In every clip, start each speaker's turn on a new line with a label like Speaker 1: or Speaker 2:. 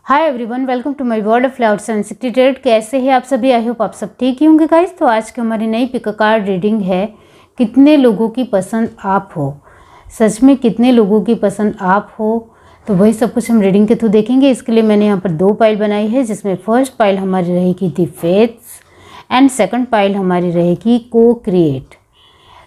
Speaker 1: Hi everyone, welcome to my world of flowers and secret. कैसे हैं आप सभी? आई होप आप सब ठीक ही होंगे गाइस। तो आज की हमारी नई पिक कार्ड रीडिंग है, कितने लोगों की पसंद आप हो। सच में कितने लोगों की पसंद आप हो, तो वही सब कुछ हम रीडिंग के थ्रू देखेंगे। इसके लिए मैंने यहाँ पर 2 पाइल बनाई है, जिसमें फर्स्ट पाइल हमारी रहेगी दी फेट्स एंड सेकंड पाइल हमारी रहेगी को क्रिएट।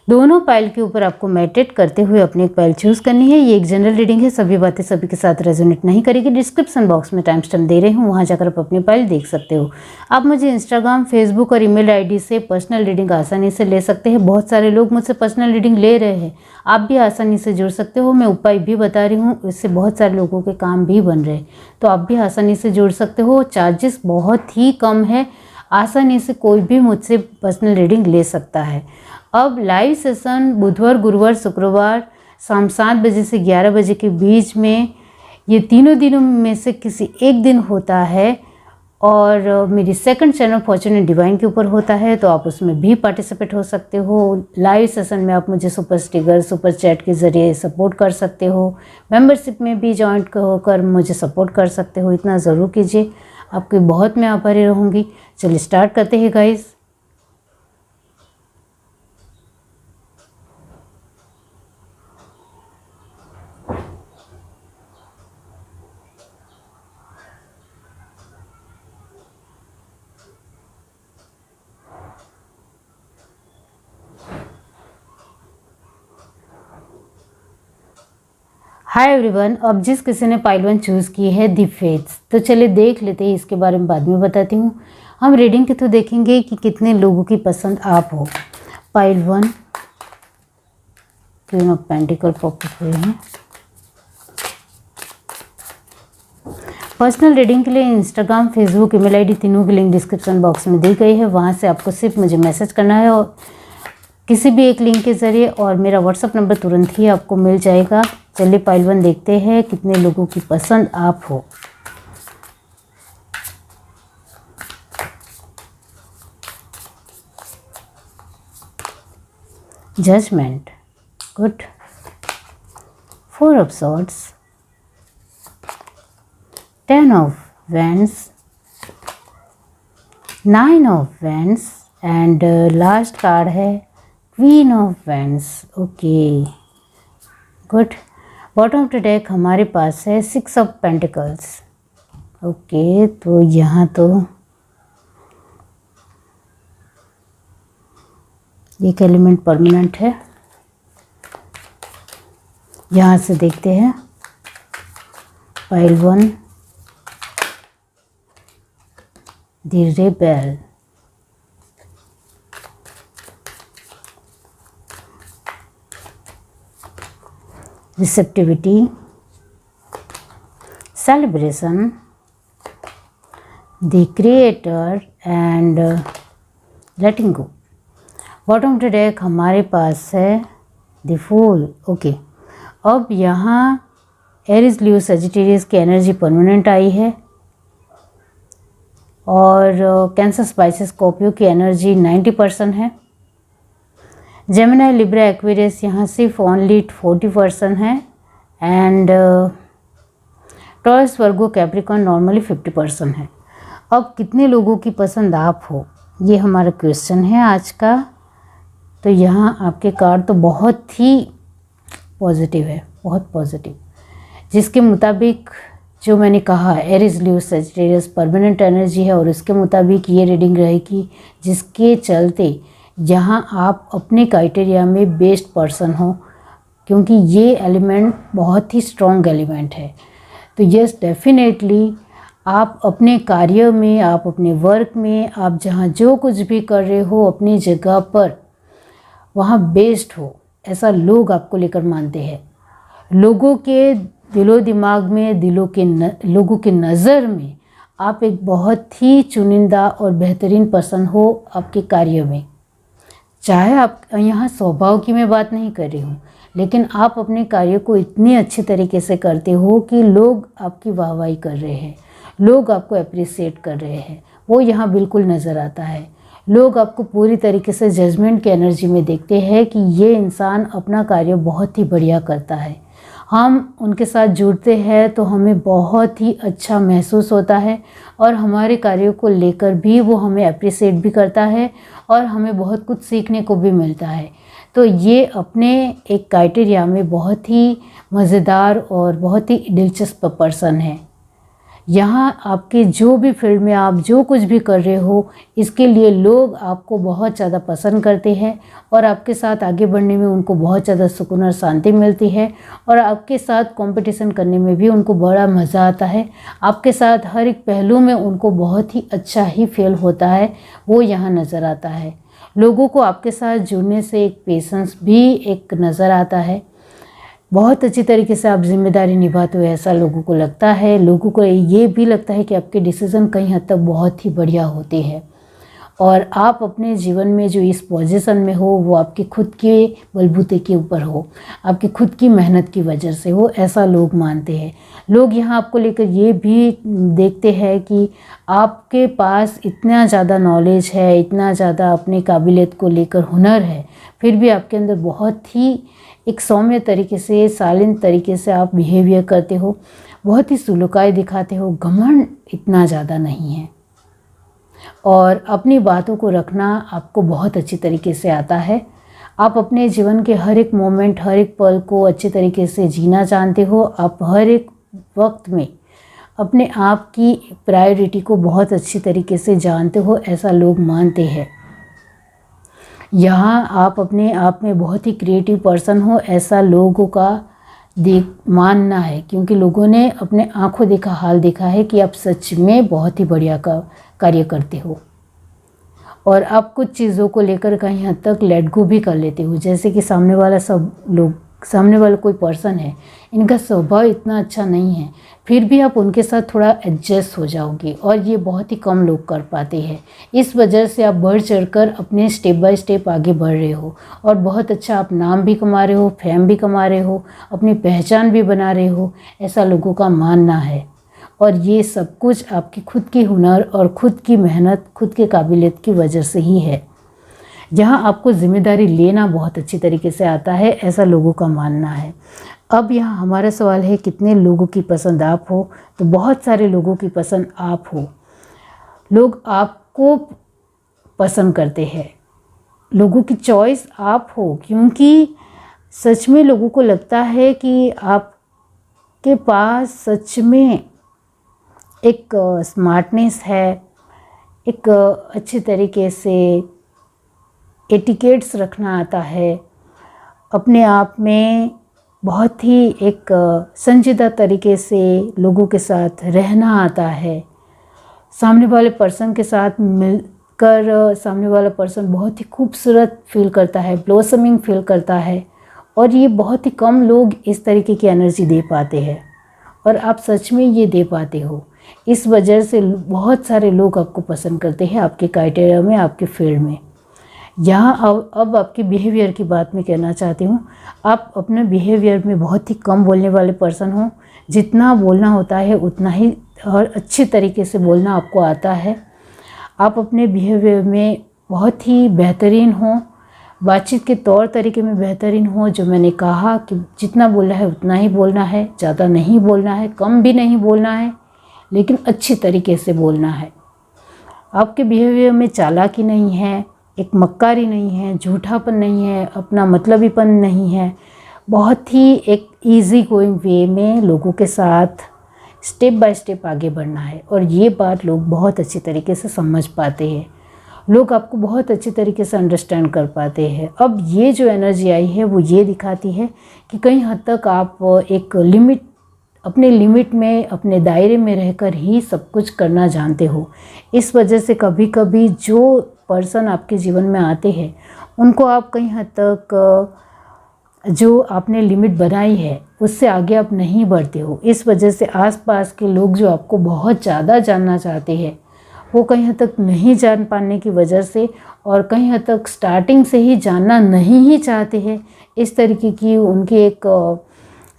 Speaker 1: दोनों पाइल के ऊपर आपको मेडिटेट करते हुए अपनी एक पाइल चूज़ करनी है। ये एक जनरल रीडिंग है, सभी बातें सभी के साथ रेजोनेट नहीं करेगी। डिस्क्रिप्शन बॉक्स में टाइम स्टैम्प दे रही हूँ, वहाँ जाकर आप अपनी पाइल देख सकते हो। आप मुझे इंस्टाग्राम, फेसबुक और ईमेल आईडी से पर्सनल रीडिंग आसानी से ले सकते हैं। बहुत सारे लोग मुझसे पर्सनल रीडिंग ले रहे हैं, आप भी आसानी से जुड़ सकते हो। मैं उपाय भी बता रही हूँ, इससे बहुत सारे लोगों के काम भी बन रहे हैं, तो आप भी आसानी से जुड़ सकते हो। चार्जेस बहुत ही कम है, आसानी से कोई भी मुझसे पर्सनल रीडिंग ले सकता है। अब लाइव सेशन बुधवार, गुरुवार, शुक्रवार शाम 7 बजे से 11 बजे के बीच में, ये तीनों दिनों में से किसी एक दिन होता है। और मेरी second channel Fortune and divine के ऊपर होता है, तो आप उसमें भी पार्टिसिपेट हो सकते हो। लाइव सेशन में आप मुझे सुपर स्टिकर, सुपर चैट के ज़रिए सपोर्ट कर सकते हो। मेंबरशिप में भी ज्वाइन होकर मुझे सपोर्ट कर सकते हो। इतना ज़रूर कीजिए, आपकी बहुत मैं आभारी रहूँगी। चलिए स्टार्ट करते हैं गाइस। हाय एवरीवन, अब जिस किसी ने पाइल 1 चूज़ की है दी फेट्स, तो चलिए देख लेते हैं। इसके बारे में बाद में बताती हूँ। हम रीडिंग के थ्रू देखेंगे कि कितने लोगों की पसंद आप हो। Pile 1 queen of pentacle pop हुए हैं। पर्सनल रीडिंग के लिए इंस्टाग्राम, फेसबुक, ईमेल आईडी तीनों की लिंक डिस्क्रिप्शन बॉक्स में दी गई है। वहाँ से आपको सिर्फ मुझे मैसेज करना है और किसी भी एक लिंक के ज़रिए, और मेरा व्हाट्सअप नंबर तुरंत ही आपको मिल जाएगा। चलिए पाइल 1 देखते हैं कितने लोगों की पसंद आप हो। Judgement, good. 4 of swords, 10 of wands, 9 of wands and last card है queen of wands. Okay, good. Bottom of the deck हमारे पास है 6 ऑफ पेंटिकल्स। ओके, तो यहाँ तो एक एलिमेंट परमानेंट है। यहाँ से देखते हैं pile 1 the rebel, receptivity, celebration, the creator and letting go। Bottom of the deck हमारे पास है द फूल। ओके, अब यहाँ एरीज, लियो, सजिटेरियस की एनर्जी परमानेंट आई है और कैंसर, स्पाइसेस, स्कॉर्पियो की एनर्जी 90% है। जेमिनी, लिब्रा, एक्वेरियस यहाँ सिर्फ ओनली 40% है and taurus, Virgo, Capricorn normally 50% है। अब कितने लोगों की पसंद आप हो, ये हमारा क्वेश्चन है आज का। तो यहाँ आपके कार्ड तो बहुत ही पॉजिटिव है, बहुत पॉजिटिव, जिसके मुताबिक जो मैंने कहा एरीज, लियो, सजिटेरियस परमानेंट एनर्जी है और इसके मुताबिक ये रीडिंग रहेगी, जिसके चलते यहाँ आप अपने क्राइटेरिया में बेस्ट पर्सन हो, क्योंकि ये एलिमेंट बहुत ही स्ट्रॉन्ग एलिमेंट है। तो यस, डेफिनेटली आप अपने कार्य में, आप अपने वर्क में, आप जहाँ जो कुछ भी कर रहे हो अपनी जगह पर, वहाँ बेस्ट हो, ऐसा लोग आपको लेकर मानते हैं। लोगों के दिलो दिमाग में, लोगों के नज़र में आप एक बहुत ही चुनिंदा और बेहतरीन पर्सन हो आपके कार्य में। चाहे आप यहाँ स्वभाव की मैं बात नहीं कर रही हूँ, लेकिन आप अपने कार्य को इतने अच्छे तरीके से करते हो कि लोग आपकी वाहवाही कर रहे हैं, लोग आपको अप्रिशिएट कर रहे हैं, वो यहाँ बिल्कुल नज़र आता है। लोग आपको पूरी तरीके से जजमेंट की एनर्जी में देखते हैं कि ये इंसान अपना कार्य बहुत ही बढ़िया करता है। हम उनके साथ जुड़ते हैं तो हमें बहुत ही अच्छा महसूस होता है और हमारे कार्यों को लेकर भी वो हमें अप्रिशिएट भी करता है और हमें बहुत कुछ सीखने को भी मिलता है। तो ये अपने एक क्राइटेरिया में बहुत ही मज़ेदार और बहुत ही दिलचस्प पर्सन है। यहाँ आपके जो भी फील्ड में आप जो कुछ भी कर रहे हो, इसके लिए लोग आपको बहुत ज़्यादा पसंद करते हैं और आपके साथ आगे बढ़ने में उनको बहुत ज़्यादा सुकून और शांति मिलती है और आपके साथ कंपटीशन करने में भी उनको बड़ा मज़ा आता है। आपके साथ हर एक पहलू में उनको बहुत ही अच्छा ही फील होता है, वो यहाँ नज़र आता है। लोगों को आपके साथ जुड़ने से एक पेशेंस भी एक नज़र आता है। बहुत अच्छी तरीके से आप जिम्मेदारी निभाते हो ऐसा लोगों को लगता है। लोगों को ये भी लगता है कि आपके डिसीज़न कहीं हद तक बहुत ही बढ़िया होते हैं और आप अपने जीवन में जो इस पोजीशन में हो वो आपके खुद के बलबूते के ऊपर हो, आपकी खुद की मेहनत की वजह से हो, ऐसा लोग मानते हैं। लोग यहाँ आपको लेकर ये भी देखते हैं कि आपके पास इतना ज़्यादा नॉलेज है, इतना ज़्यादा अपने काबिलियत को लेकर हुनर है, फिर भी आपके अंदर बहुत ही एक सौम्य तरीके से, शालीन तरीके से आप बिहेवियर करते हो, बहुत ही सुलूकाई दिखाते हो, घमंड इतना ज़्यादा नहीं है और अपनी बातों को रखना आपको बहुत अच्छी तरीके से आता है। आप अपने जीवन के हर एक मोमेंट, हर एक पल को अच्छे तरीके से जीना जानते हो। आप हर एक वक्त में अपने आप की प्रायोरिटी को बहुत अच्छी तरीके से जानते हो, ऐसा लोग मानते हैं। यहाँ आप अपने आप में बहुत ही क्रिएटिव पर्सन हो, ऐसा लोगों का मानना है, क्योंकि लोगों ने अपने आंखों देखा हाल देखा है कि आप सच में बहुत ही बढ़िया कार्य करते हो और आप कुछ चीज़ों को लेकर कहीं हद तक लेट गो भी कर लेते हो। जैसे कि सामने वाला कोई पर्सन है, इनका स्वभाव इतना अच्छा नहीं है, फिर भी आप उनके साथ थोड़ा एडजस्ट हो जाओगे और ये बहुत ही कम लोग कर पाते हैं। इस वजह से आप बढ़ चढ़कर अपने स्टेप बाय स्टेप आगे बढ़ रहे हो और बहुत अच्छा आप नाम भी कमा रहे हो, फेम भी कमा रहे हो, अपनी पहचान भी बना रहे हो, ऐसा लोगों का मानना है। और ये सब कुछ आपकी खुद की हुनर और खुद की मेहनत, खुद के काबिलियत की वजह से ही है। जहाँ आपको जिम्मेदारी लेना बहुत अच्छी तरीके से आता है, ऐसा लोगों का मानना है। अब यहाँ हमारा सवाल है, कितने लोगों की पसंद आप हो? तो बहुत सारे लोगों की पसंद आप हो। लोग आपको पसंद करते हैं, लोगों की चॉइस आप हो, क्योंकि सच में लोगों को लगता है कि आपके पास सच में एक स्मार्टनेस है, एक अच्छे तरीके से एटिकेट्स रखना आता है, अपने आप में बहुत ही एक संजीदा तरीके से लोगों के साथ रहना आता है। सामने वाले पर्सन के साथ मिलकर सामने वाला पर्सन बहुत ही खूबसूरत फील करता है, ब्लॉसमिंग फील करता है और ये बहुत ही कम लोग इस तरीके की एनर्जी दे पाते हैं और आप सच में ये दे पाते हो। इस वजह से बहुत सारे लोग आपको पसंद करते हैं, आपके क्राइटेरिया में, आपके फील्ड में। यहाँ अब आपके बिहेवियर की बात मैं कहना चाहती हूँ। आप अपने बिहेवियर में बहुत ही कम बोलने वाले पर्सन हो। जितना बोलना होता है उतना ही और अच्छे तरीके से बोलना आपको आता है। आप अपने बिहेवियर में बहुत ही बेहतरीन हो, बातचीत के तौर तरीके में बेहतरीन हो। जो मैंने कहा कि जितना बोलना है उतना ही बोलना है, ज़्यादा नहीं बोलना है, कम भी नहीं बोलना है, लेकिन अच्छी तरीके से बोलना है। आपके बिहेवियर में चालाकी नहीं है, एक मक्कारी नहीं है, झूठापन नहीं है, अपना मतलबीपन नहीं है। बहुत ही एक इजी गोइंग वे में लोगों के साथ स्टेप बाय स्टेप आगे बढ़ना है और ये बात लोग बहुत अच्छी तरीके से समझ पाते हैं। लोग आपको बहुत अच्छी तरीके से अंडरस्टैंड कर पाते हैं। अब ये जो एनर्जी आई है वो ये दिखाती है कि कहीं हद तक आप एक अपने लिमिट में, अपने दायरे में रहकर ही सब कुछ करना जानते हो। इस वजह से कभी कभी जो पर्सन आपके जीवन में आते हैं उनको आप कहीं हद तक जो आपने लिमिट बनाई है उससे आगे आप नहीं बढ़ते हो। इस वजह से आसपास के लोग जो आपको बहुत ज़्यादा जानना चाहते हैं वो कहीं हद तक नहीं जान पाने की वजह से और कहीं हद तक स्टार्टिंग से ही जानना नहीं ही चाहते हैं। इस तरीके की उनकी एक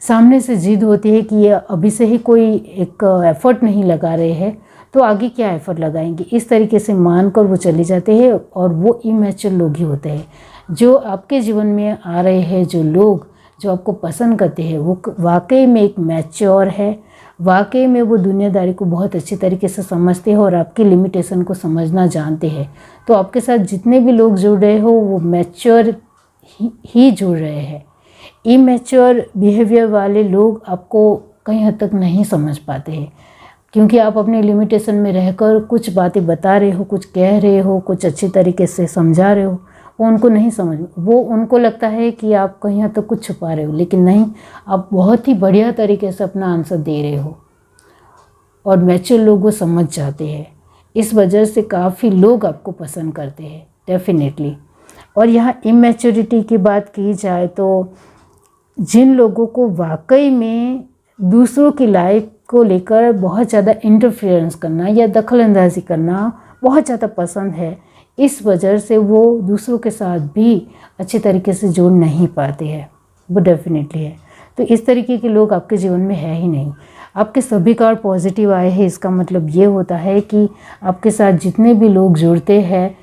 Speaker 1: सामने से जिद होती है कि ये अभी से ही कोई एक एफ़र्ट नहीं लगा रहे हैं तो आगे क्या एफ़र्ट लगाएंगे। इस तरीके से मानकर वो चले जाते हैं और वो इमैच्योर लोग ही होते हैं। जो आपके जीवन में आ रहे हैं जो लोग जो आपको पसंद करते हैं वो वाकई में एक मैच्योर है, वाकई में वो दुनियादारी को बहुत अच्छी तरीके से समझते हैं और आपकी लिमिटेशन को समझना जानते हैं। तो आपके साथ जितने भी लोग जुड़ रहे हो वो मैच्योर ही जुड़ रहे हैं। इमैच्योर बिहेवियर वाले लोग आपको कहीं हद तक नहीं समझ पाते हैं, क्योंकि आप अपने लिमिटेशन में रहकर कुछ बातें बता रहे हो, कुछ कह रहे हो, कुछ अच्छी तरीके से समझा रहे हो, वो उनको नहीं समझ, वो उनको लगता है कि आप कहीं हद तक कुछ छुपा रहे हो, लेकिन नहीं, आप बहुत ही बढ़िया तरीके से अपना आंसर दे रहे हो और मैच्योर लोग वो समझ जाते हैं। इस वजह से काफ़ी लोग आपको पसंद करते हैं डेफिनेटली। और यहाँ इमैच्योरिटी की बात की जाए तो जिन लोगों को वाकई में दूसरों की लाइफ को लेकर बहुत ज़्यादा इंटरफेरेंस करना या दखल अंदाजी करना बहुत ज़्यादा पसंद है, इस वजह से वो दूसरों के साथ भी अच्छे तरीके से जुड़ नहीं पाते हैं, वो डेफिनेटली है। तो इस तरीके के लोग आपके जीवन में है ही नहीं। आपके सभी कार्ड पॉजिटिव आए हैं, इसका मतलब ये होता है कि आपके साथ जितने भी लोग जुड़ते हैं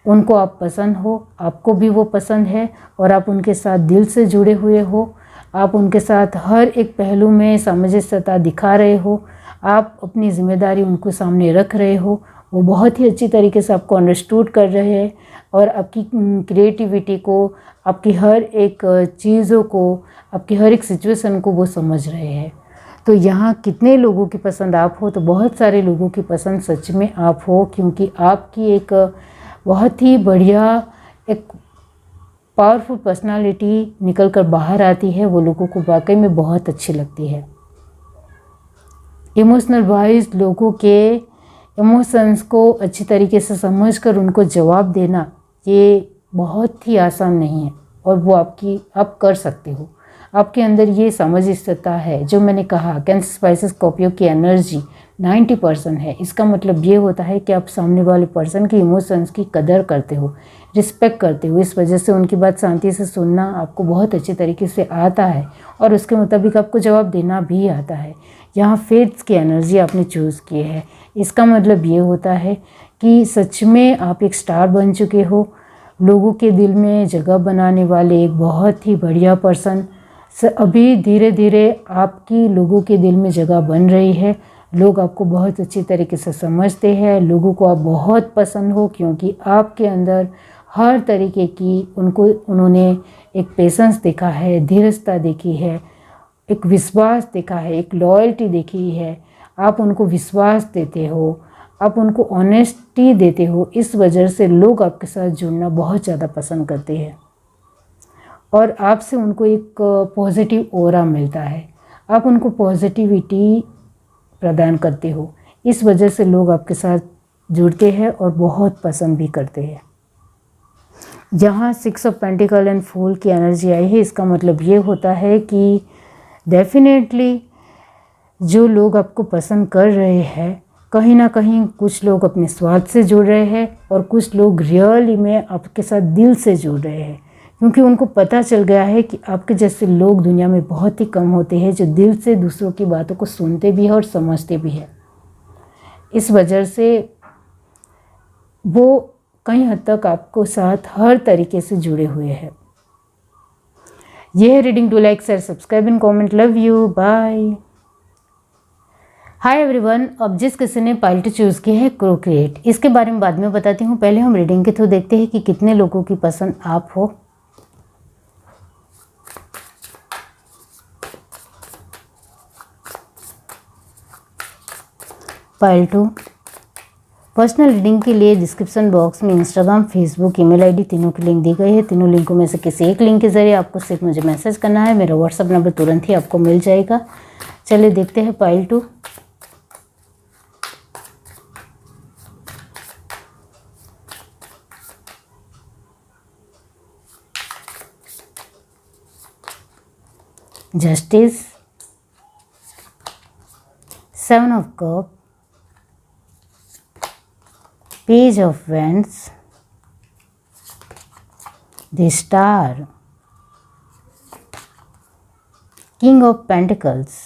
Speaker 1: उनको आप पसंद हो, आपको भी वो पसंद है और आप उनके साथ दिल से जुड़े हुए हो। आप उनके साथ हर एक पहलू में सामंजस्यता दिखा रहे हो, आप अपनी जिम्मेदारी उनको सामने रख रहे हो, वो बहुत ही अच्छी तरीके से आपको अंडरस्टूड कर रहे हैं और आपकी क्रिएटिविटी को, आपकी हर एक चीज़ों को, आपकी हर एक सिचुएशन को वो समझ रहे हैं। तो यहाँ कितने लोगों की पसंद आप हो, तो बहुत सारे लोगों की पसंद सच में आप हो, क्योंकि आपकी एक बहुत ही बढ़िया एक पावरफुल पर्सनालिटी निकल कर बाहर आती है, वो लोगों को वाकई में बहुत अच्छी लगती है। इमोशनल वाइज लोगों के इमोशंस को अच्छी तरीके से समझकर उनको जवाब देना ये बहुत ही आसान नहीं है और वो आप कर सकते हो। आपके अंदर ये समंजसता है, जो मैंने कहा कैंसर स्पाइसेस स्कॉर्पियो की एनर्जी 90% है। इसका मतलब ये होता है कि आप सामने वाले पर्सन की इमोशंस की कदर करते हो, रिस्पेक्ट करते हो, इस वजह से उनकी बात शांति से सुनना आपको बहुत अच्छे तरीके से आता है और उसके मुताबिक आपको जवाब देना भी आता है। यहाँ फेट्स की एनर्जी आपने चूज़ की है, इसका मतलब ये होता है कि सच में आप एक स्टार बन चुके हो, लोगों के दिल में जगह बनाने वाले एक बहुत ही बढ़िया पर्सन। अभी धीरे धीरे आपकी लोगों के दिल में जगह बन रही है, लोग आपको बहुत अच्छी तरीके से समझते हैं, लोगों को आप बहुत पसंद हो, क्योंकि आपके अंदर हर तरीके की उन्होंने एक पेशेंस देखा है, धीरजता देखी है, एक विश्वास देखा है, एक लॉयल्टी देखी है। आप उनको विश्वास देते हो, आप उनको ऑनेस्टी देते हो, इस वजह से लोग आपके साथ जुड़ना बहुत ज़्यादा पसंद करते हैं और आपसे उनको एक पॉजिटिव ऑरा मिलता है, आप उनको पॉजिटिविटी प्रदान करते हो, इस वजह से लोग आपके साथ जुड़ते हैं और बहुत पसंद भी करते हैं। जहाँ 6 ऑफ पेंटिकल एंड फूल की एनर्जी आई है, इसका मतलब ये होता है कि डेफिनेटली जो लोग आपको पसंद कर रहे हैं, कहीं ना कहीं कुछ लोग अपने स्वार्थ से जुड़ रहे हैं और कुछ लोग रियली में आपके साथ दिल से जुड़ रहे हैं, क्योंकि उनको पता चल गया है कि आपके जैसे लोग दुनिया में बहुत ही कम होते हैं जो दिल से दूसरों की बातों को सुनते भी हैं और समझते भी हैं। इस वजह से वो कहीं हद तक आपको साथ हर तरीके से जुड़े हुए हैं। ये है reading. Do like, share, subscribe and comment. Love you, bye. Hi everyone. अब जिस किसी ने पाइल टू चूज़ की है क्रोक्रिएट, इसके बारे में बाद में बताती हूँ। पहले हम रीडिंग के थ्रू देखते हैं कि कितने लोगों की पसंद आप हो। पाइल टू पर्सनल रीडिंग के लिए डिस्क्रिप्शन बॉक्स में इंस्टाग्राम, फेसबुक, ईमेल आईडी तीनों की लिंक दी गई है। तीनों लिंकों में से किसी एक लिंक के जरिए आपको सिर्फ मुझे मैसेज करना है, मेरा व्हाट्सअप नंबर तुरंत ही आपको मिल जाएगा। चलिए देखते हैं pile two. Justice, 7 of cup, page of wands, the star, king of pentacles,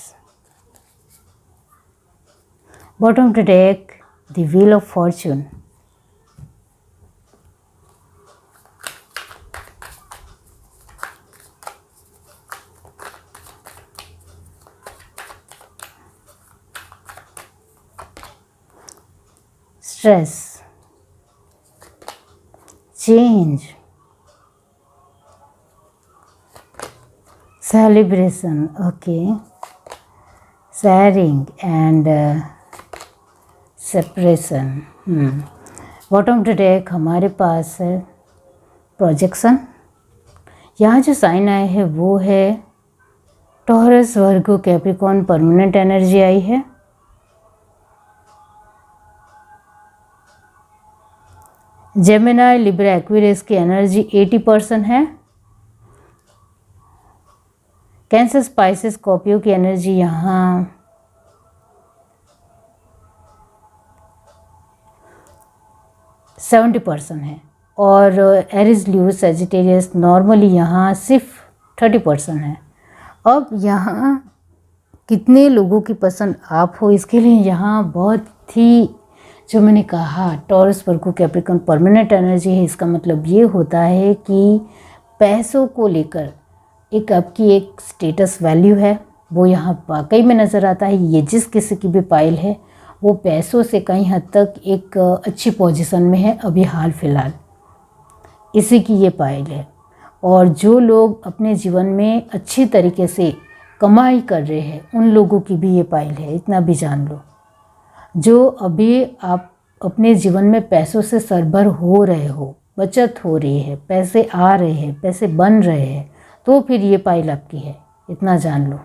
Speaker 1: bottom of the deck, the wheel of fortune, stress, change, celebration, okay, sharing and separation. Bottom of the deck हमारे पास है projection. यहाँ जो sign आए हैं वो है taurus, वर्गो, Capricorn, permanent energy आई है। जेमिनी, लिब्रा, एक्वेरियस की एनर्जी 80% है। कैंसर, स्पाइसेस, स्कॉर्पियो की एनर्जी यहाँ 70% है। और एरिस, लियो, सजिटेरियस नॉर्मली यहाँ सिर्फ 30% है। अब यहाँ कितने लोगों की पसंद आप हो, इसके लिए यहाँ बहुत ही, जो मैंने कहा टॉरस, वर्गो, कैप्रिकॉर्न परमानेंट एनर्जी है। इसका मतलब ये होता है कि पैसों को लेकर एक आपकी एक स्टेटस वैल्यू है, वो यहाँ वाकई में नज़र आता है। ये जिस किसी की भी पाइल है वो पैसों से कहीं हद तक एक अच्छी पोजीशन में है अभी हाल फिलहाल, इसी की ये पाइल है। और जो लोग अपने जीवन में अच्छी तरीके से कमाई कर रहे हैं उन लोगों की भी ये पाइल है, इतना भी जान लो। जो अभी आप अपने जीवन में पैसों से सरभर हो रहे हो, बचत हो रही है, पैसे आ रहे हैं, पैसे बन रहे हैं, तो फिर ये पाइल आपकी है, इतना जान लो।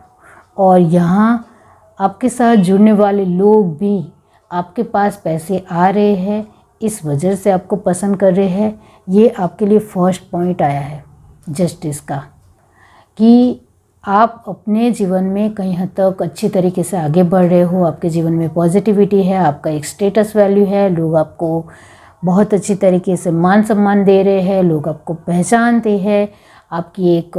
Speaker 1: और यहाँ आपके साथ जुड़ने वाले लोग भी आपके पास पैसे आ रहे हैं, इस वजह से आपको पसंद कर रहे हैं। ये आपके लिए फर्स्ट पॉइंट आया है जस्टिस का, कि आप अपने जीवन में कहीं हद तक अच्छी तरीके से आगे बढ़ रहे हो, आपके जीवन में पॉजिटिविटी है, आपका एक स्टेटस वैल्यू है, लोग आपको बहुत अच्छी तरीके से मान सम्मान दे रहे हैं, लोग आपको पहचानते हैं, आपकी एक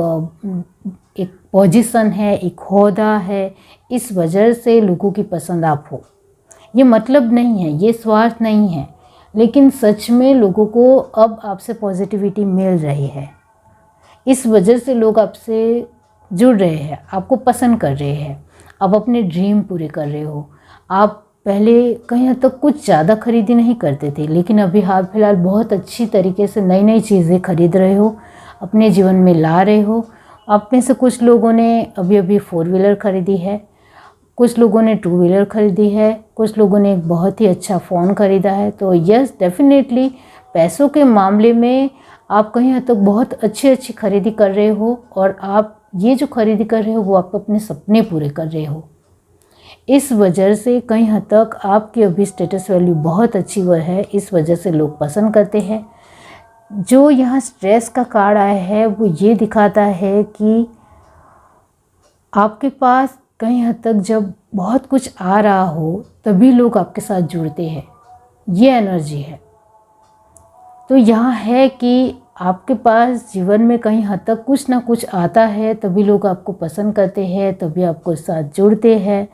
Speaker 1: पोजीशन है, एक ओहदा है, इस वजह से लोगों की पसंद आप हो। ये मतलब नहीं है, ये स्वार्थ नहीं है, लेकिन सच में लोगों को अब आपसे पॉजिटिविटी मिल रही है, इस वजह से लोग आपसे जुड़ रहे हैं, आपको पसंद कर रहे हैं, आप अपने ड्रीम पूरे कर रहे हो। आप पहले कहीं हद तक कुछ ज़्यादा खरीदी नहीं करते थे, लेकिन अभी हाल फिलहाल बहुत अच्छी तरीके से नई नई चीज़ें खरीद रहे हो, अपने जीवन में ला रहे हो। आप में से कुछ लोगों ने अभी अभी 4 व्हीलर खरीदी है, कुछ लोगों ने 2 व्हीलर खरीदी है, कुछ लोगों ने एक बहुत ही अच्छा फ़ोन खरीदा है। तो यस, डेफिनेटली पैसों के मामले में आप कहीं हद तक बहुत अच्छी खरीदी कर रहे हो, और आप ये जो खरीदी कर रहे हो वो आप अपने सपने पूरे कर रहे हो। इस वजह से कहीं हद तक आपकी अभी स्टेटस वैल्यू बहुत अच्छी है, इस वजह से लोग पसंद करते हैं। जो यहाँ स्ट्रेस का कार्ड आया है वो ये दिखाता है कि आपके पास कहीं हद तक जब बहुत कुछ आ रहा हो तभी लोग आपके साथ जुड़ते हैं, ये एनर्जी है। तो यहाँ है कि आपके पास जीवन में कहीं हद तक कुछ ना कुछ आता है तभी लोग आपको पसंद करते हैं, तभी आपको साथ जुड़ते हैं।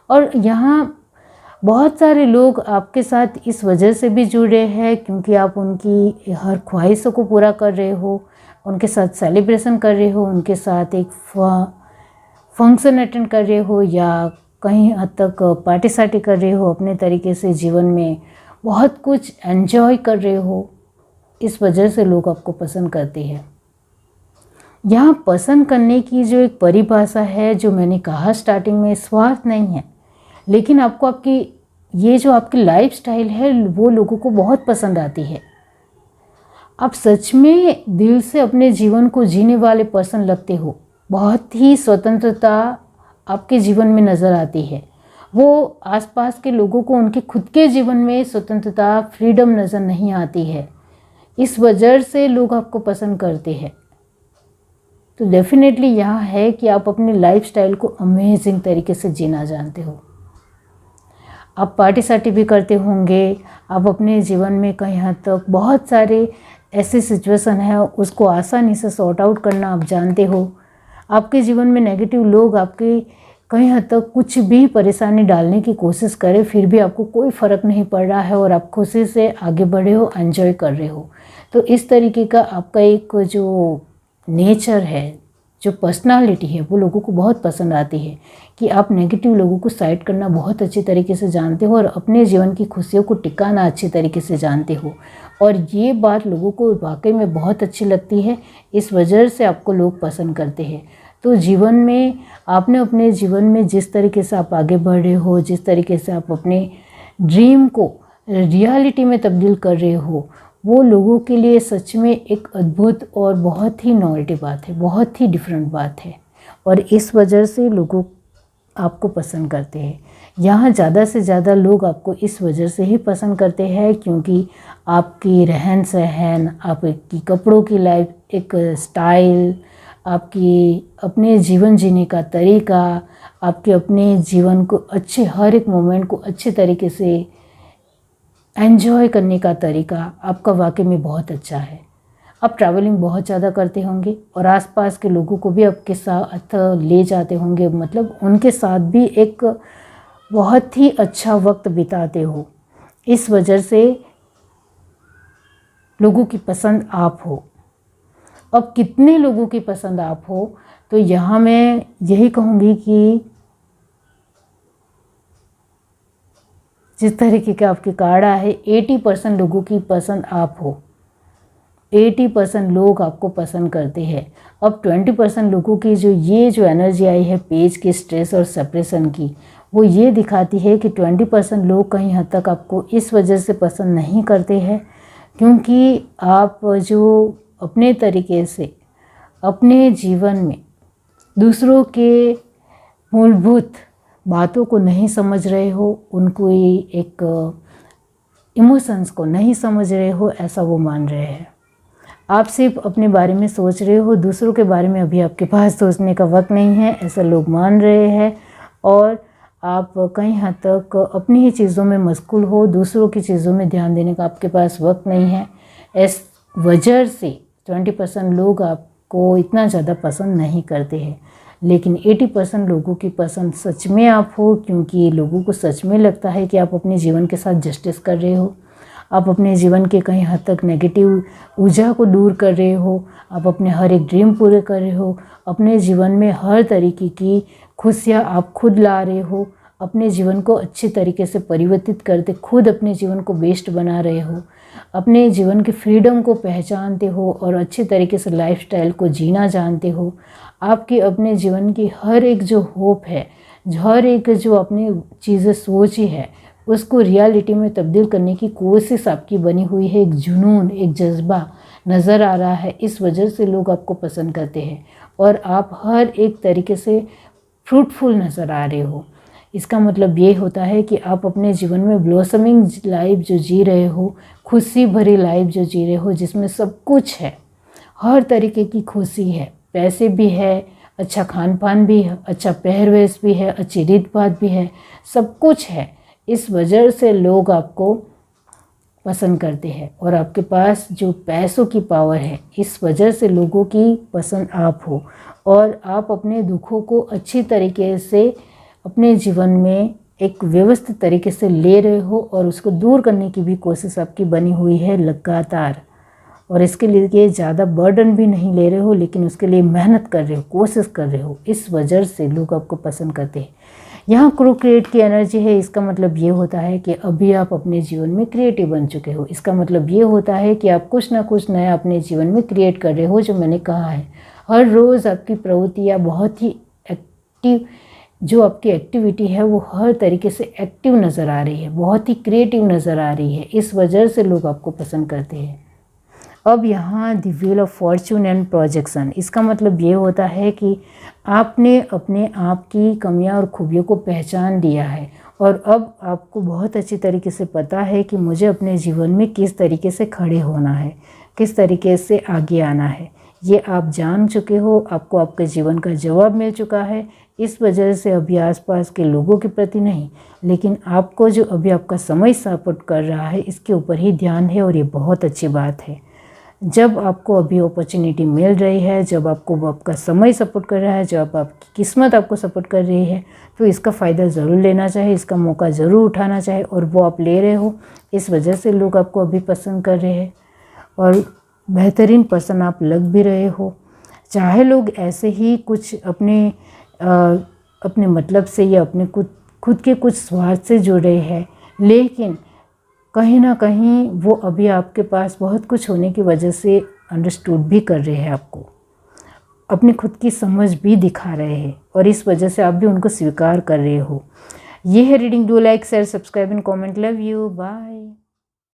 Speaker 1: और यहाँ बहुत सारे लोग आपके साथ इस वजह से भी जुड़े हैं क्योंकि आप उनकी हर ख्वाहिशों को पूरा कर रहे हो, उनके साथ सेलिब्रेशन कर रहे हो, उनके साथ एक फंक्शन अटेंड कर रहे हो, या कहीं हद तक पार्टी सार्टी कर रहे हो, अपने तरीके से जीवन में बहुत कुछ एंजॉय कर रहे हो। इस वजह से लोग आपको पसंद करते हैं। यहाँ पसंद करने की जो एक परिभाषा है, जो मैंने कहा स्टार्टिंग में, स्वार्थ नहीं है, लेकिन आपको आपकी ये जो आपकी लाइफस्टाइल है वो लोगों को बहुत पसंद आती है। आप सच में दिल से अपने जीवन को जीने वाले पर्सन लगते हो। बहुत ही स्वतंत्रता आपके जीवन में नज़र आती है। वो आसपास के लोगों को उनके खुद के जीवन में स्वतंत्रता, फ्रीडम नज़र नहीं आती है, इस वजह से लोग आपको पसंद करते हैं। तो डेफिनेटली यहाँ है कि आप अपनी लाइफस्टाइल को अमेजिंग तरीके से जीना जानते हो। आप पार्टी सार्टी भी करते होंगे, आप अपने जीवन में कहीं हद तक बहुत सारे ऐसे सिचुएशन है उसको आसानी से सॉर्ट आउट करना आप जानते हो। आपके जीवन में नेगेटिव लोग आपके कहीं हद तक कुछ भी परेशानी डालने की कोशिश करें, फिर भी आपको कोई फ़र्क नहीं पड़ रहा है और आप खुशी से आगे बढ़े हो, एंजॉय कर रहे हो। तो इस तरीके का आपका एक जो नेचर है, जो पर्सनालिटी है वो लोगों को बहुत पसंद आती है कि आप नेगेटिव लोगों को साइड करना बहुत अच्छी तरीके से जानते हो और अपने जीवन की खुशियों को टिकाना अच्छी तरीके से जानते हो। और ये बात लोगों को वाकई में बहुत अच्छी लगती है, इस वजह से आपको लोग पसंद करते हैं। तो जीवन में आपने अपने जीवन में जिस तरीके से आप आगे बढ़ रहे हो, जिस तरीके से आप अपने ड्रीम को रियलिटी में तब्दील कर रहे हो, वो लोगों के लिए सच में एक अद्भुत और बहुत ही नॉवेल्टी बात है, बहुत ही डिफरेंट बात है। और इस वजह से लोगों आपको पसंद करते हैं। यहाँ ज़्यादा से ज़्यादा लोग आपको इस वजह से ही पसंद करते हैं क्योंकि आपकी रहन सहन, आपकी कपड़ों की लाइफ एक स्टाइल, आपकी अपने जीवन जीने का तरीका, आपके अपने जीवन को अच्छे हर एक मोमेंट को अच्छे तरीके से एंजॉय करने का तरीका आपका वाकई में बहुत अच्छा है। आप ट्रैवलिंग बहुत ज़्यादा करते होंगे और आसपास के लोगों को भी आपके साथ ले जाते होंगे, मतलब उनके साथ भी एक बहुत ही अच्छा वक्त बिताते हो। इस वजह से लोगों की पसंद आप हो। अब कितने लोगों की पसंद आप हो, तो यहाँ मैं यही कहूँगी कि जिस तरीके का आपकी कार्ड है 80% लोगों की पसंद आप हो। 80% लोग आपको पसंद करते हैं। अब 20% लोगों की जो एनर्जी आई है पेज की स्ट्रेस और सेपरेशन की, वो ये दिखाती है कि 20% लोग कहीं हद तक आपको इस वजह से पसंद नहीं करते हैं क्योंकि आप जो अपने तरीके से अपने जीवन में दूसरों के मूलभूत बातों को नहीं समझ रहे हो, उनको एक इमोशंस को नहीं समझ रहे हो, ऐसा वो मान रहे हैं। आप सिर्फ अपने बारे में सोच रहे हो, दूसरों के बारे में अभी आपके पास सोचने का वक्त नहीं है, ऐसा लोग मान रहे हैं। और आप कहीं हद तक अपनी ही चीज़ों में मशगूल हो, दूसरों की चीज़ों में ध्यान देने का आपके पास वक्त नहीं है। इस वजह से 20% लोग आपको इतना ज़्यादा पसंद नहीं करते हैं, लेकिन 80% लोगों की पसंद सच में आप हो क्योंकि लोगों को सच में लगता है कि आप अपने जीवन के साथ जस्टिस कर रहे हो, आप अपने जीवन के कहीं हद तक नेगेटिव ऊर्जा को दूर कर रहे हो, आप अपने हर एक ड्रीम पूरे कर रहे हो, अपने जीवन में हर तरीके की खुशियाँ आप खुद ला रहे हो, अपने जीवन को अच्छी तरीके से परिवर्तित करते खुद अपने जीवन को बेस्ट बना रहे हो, अपने जीवन के फ्रीडम को पहचानते हो और अच्छे तरीके से लाइफस्टाइल को जीना जानते हो। आपकी अपने जीवन की हर एक जो होप है, हर एक जो अपनी चीज़ें सोची है, उसको रियलिटी में तब्दील करने की कोशिश आपकी बनी हुई है। एक जुनून, एक जज्बा नज़र आ रहा है, इस वजह से लोग आपको पसंद करते हैं और आप हर एक तरीके से फ्रूटफुल नज़र आ रहे हो। इसका मतलब ये होता है कि आप अपने जीवन में ब्लॉसमिंग लाइफ जो जी रहे हो, खुशी भरी लाइफ जो जी रहे हो, जिसमें सब कुछ है, हर तरीके की खुशी है, पैसे भी है, अच्छा खान पान भी है, अच्छा पहरवेश भी है, अच्छी रीत बात भी है, सब कुछ है। इस वजह से लोग आपको पसंद करते हैं और आपके पास जो पैसों की पावर है, इस वजह से लोगों की पसंद आप हो और आप अपने दुखों को अच्छी तरीके से अपने जीवन में एक व्यवस्थित तरीके से ले रहे हो और उसको दूर करने की भी कोशिश आपकी बनी हुई है लगातार। और इसके लिए ज़्यादा बर्डन भी नहीं ले रहे हो, लेकिन उसके लिए मेहनत कर रहे हो, कोशिश कर रहे हो। इस वजह से लोग आपको पसंद करते हैं। यहाँ क्रिएट की एनर्जी है, इसका मतलब ये होता है कि अभी आप अपने जीवन में क्रिएटिव बन चुके हो। इसका मतलब ये होता है कि आप कुछ ना कुछ नया अपने जीवन में क्रिएट कर रहे हो। जो मैंने कहा है, हर रोज़ आपकी प्रवृत्तियाँ बहुत ही एक्टिव, जो आपकी एक्टिविटी है वो हर तरीके से एक्टिव नज़र आ रही है, बहुत ही क्रिएटिव नज़र आ रही है। इस वजह से लोग आपको पसंद करते हैं। अब यहाँ the wheel of Fortune and projection, इसका मतलब ये होता है कि आपने अपने आप की कमियां और खूबियों को पहचान लिया है और अब आपको बहुत अच्छी तरीके से पता है कि मुझे अपने जीवन में किस तरीके से खड़े होना है, किस तरीके से आगे आना है। ये आप जान चुके हो, आपको आपके जीवन का जवाब मिल चुका है। इस वजह से अभी आसपास के लोगों के प्रति नहीं, लेकिन आपको जो अभी आपका समय सपोर्ट कर रहा है, इसके ऊपर ही ध्यान है और ये बहुत अच्छी बात है। जब आपको अभी अपॉर्चुनिटी मिल रही है, जब आपको आपका समय सपोर्ट कर रहा है, जब आपकी किस्मत आपको सपोर्ट कर रही है, तो इसका फ़ायदा ज़रूर लेना चाहिए, इसका मौका ज़रूर उठाना चाहिए और वो आप ले रहे हो। इस वजह से लोग आपको अभी पसंद कर रहे हैं और बेहतरीन पर्सन आप लग भी रहे हो। चाहे लोग ऐसे ही कुछ अपने मतलब से या अपने खुद के कुछ स्वार्थ से जुड़े हैं, लेकिन कहीं ना कहीं वो अभी आपके पास बहुत कुछ होने की वजह से अंडरस्टूड भी कर रहे हैं, आपको अपनी खुद की समझ भी दिखा रहे हैं और इस वजह से आप भी उनको स्वीकार कर रहे हो। ये है reading. Do like, share, subscribe and comment. Love you, bye.